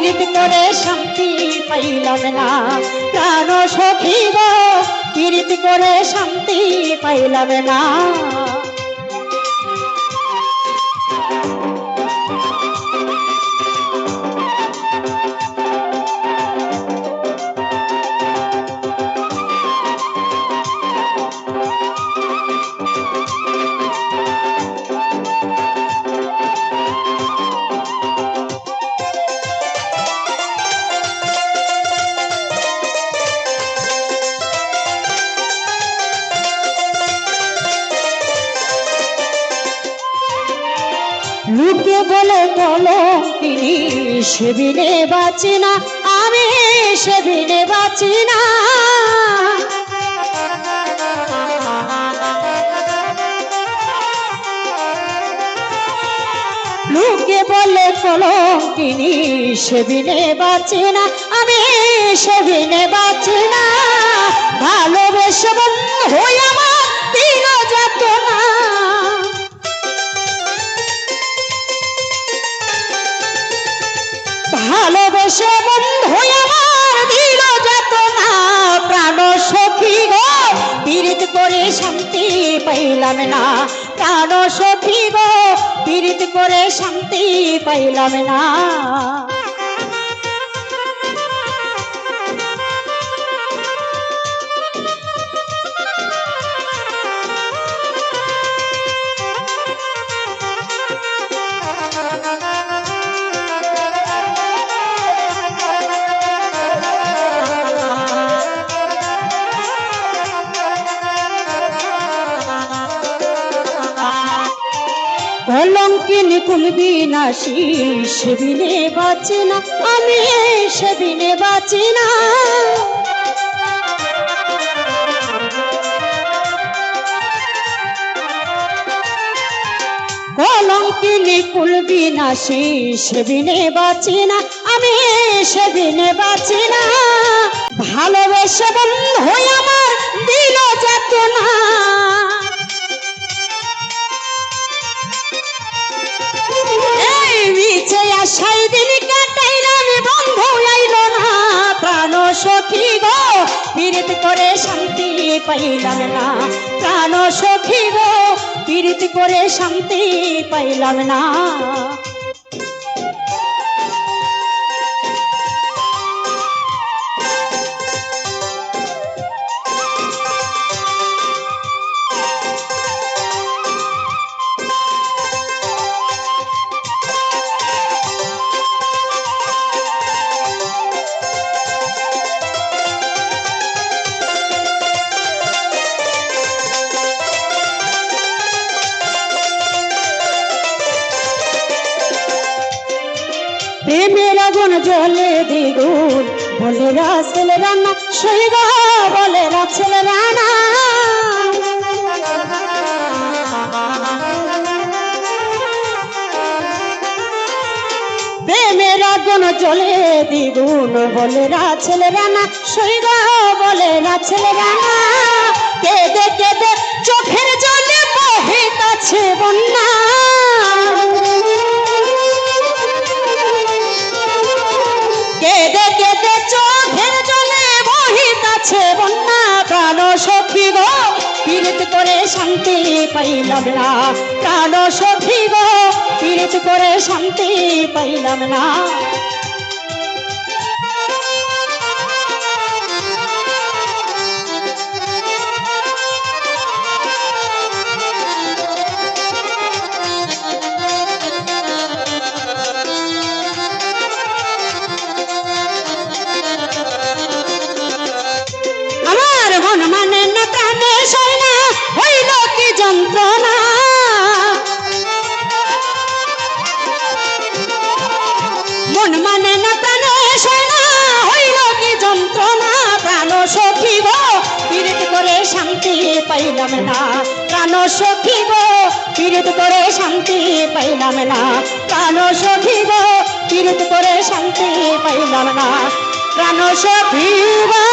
পীড়িত করে শান্তি পাইলাম না। প্রাণ সখী গো পীড়িত করে শান্তি পাইলাম না। লোকে বলে কলঙ্কিনী সেবিনে বাঁচি না, আমি সেবিনে বাঁচি না। লোকে বলে কলঙ্কিনী সেবিনে বাঁচি না, আমি সেবিনে বাঁচি না। ভালোবেসে বন্ধু হই আমার দিল যাতনা, ভালোবেসে বন্ধু আমার দিল যাতনা। প্রাণ সখী গো পীড়িত করে শান্তি পাইলাম না। প্রাণ সখী গো পীড়িত করে শান্তি পাইলাম না। কলঙ্কিনী কুল বিনাশী সেবিনে বাঁচি না, আমি সেবিনে বাঁচি না। কলঙ্কিনী কুল বিনাশী সেবিনে বাঁচি না, আমি সেবিনে বাঁচি না। ভালোবেসে বন্ধু হই আমার দিল যাতনা, আশাই দিন কাটাইলাম বন্ধু আইল না। প্রাণ সখী গো পীড়িত করে শান্তি পাইলাম না। প্রাণ সখী গো পীড়িত করে শান্তি পাইলাম না। প্রেমের আগুন জ্বলে দ্বিগুণ বলে রাসেল রানা, সৈগ বলে রাসেল রানা। প্রেমের আগুন জ্বলে দ্বিগুণ বলে রাসেল রানা, সৈগ বলে রাসেল রানা। কেঁদে কেঁদে চোখের জলে বহিতাছে বন্যা, কেঁদে কেঁদে চোখের জলে বহিতাছে বন্যা। প্রাণ সখী গো পীড়িত করে শান্তি পাইলাম না। প্রাণ সখী গো পীড়িত করে শান্তি পাইলাম না। মন মানে না প্রাণে সয় না, হইল কি যন্ত্রণা। মন মানে না প্রাণে সয় না, হইল কি যন্ত্রণা। প্রাণ সখী গো পীড়িত করে শান্তি পাইলাম না। প্রাণ সখী গো পীড়িত করে শান্তি পাইলাম না। প্রাণ সখী গো পীড়িত করে শান্তি পাইলাম না। প্রাণ সখী গো।